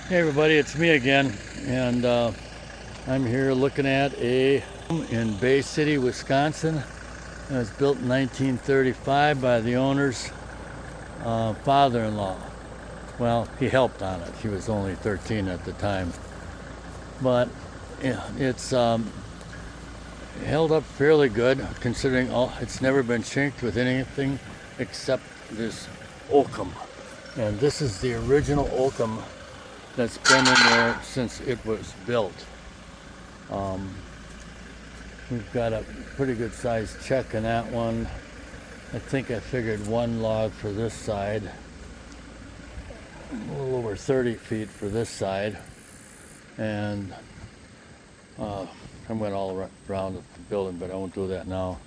Hey everybody, it's me again, and I'm here looking at a home in Bay City, Wisconsin. It was built in 1935 by the owner's father-in-law. Well, he helped on it. He was only 13 at the time, but yeah, it's held up fairly good considering it's never been chinked with anything except this oakum, and this is the original oakum that's been in there since it was built. We've got a pretty good sized check in that one. I think I figured one log for this side, a little over 30 feet for this side, and I went all around the building, but I won't do that now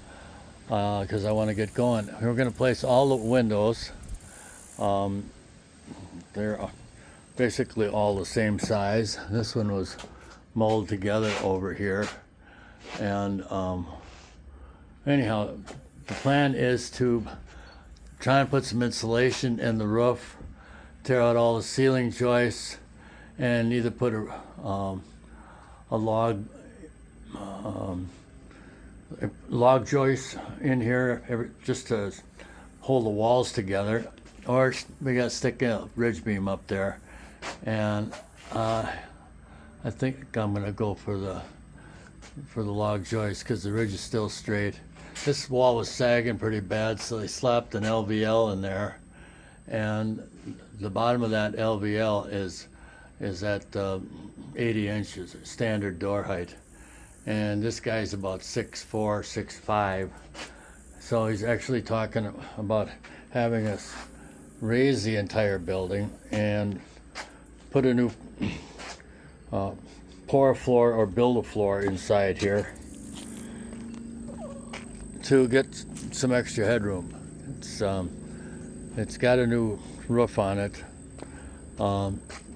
because I want to get going. We're going to place all the windows. They're basically all the same size. This one was molded together over here, and anyhow, the plan is to try and put some insulation in the roof, tear out all the ceiling joists, and either put a log joist in here just to hold the walls together, or we got to stick a ridge beam up there. And I think I'm gonna go for the log joist because the ridge is still straight. This wall was sagging pretty bad, so they slapped an LVL in there, and the bottom of that LVL is at 80 inches standard door height, and this guy's about 6'4", 6'5", so he's actually talking about having us raise the entire building and put a new pour a floor or build a floor inside here to get some extra headroom. It's got a new roof on it,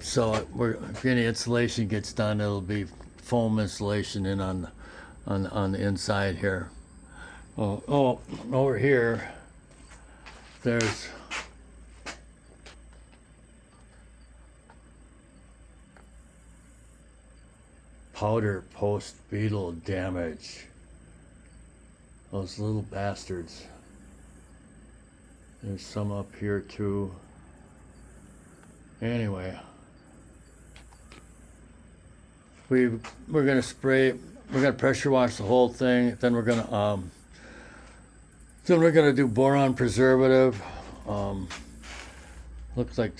so if any insulation gets done, it'll be foam insulation in on the inside here. Over here there's powder post beetle damage. Those little bastards. There's some up here too. Anyway, we're gonna spray. We're gonna pressure wash the whole thing. Then we're gonna do boron preservative. Looks like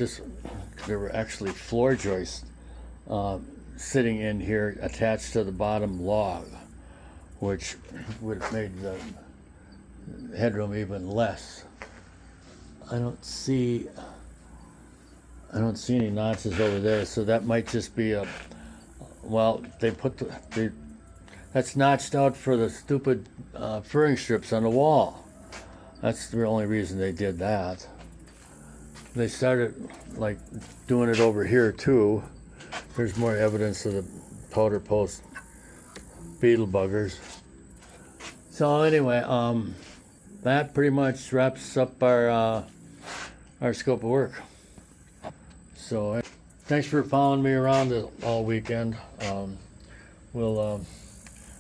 there were actually floor joists sitting in here attached to the bottom log, which would have made the headroom even less. I don't see any notches over there, so that might just be they put that's notched out for the stupid furring strips on the wall. That's the only reason they did that. They started like doing it over here too. There's more evidence of the powder post beetle buggers. So anyway, that pretty much wraps up our scope of work. So thanks for following me around all weekend. We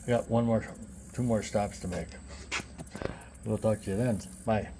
got two more stops to make. We'll talk to you then. Bye.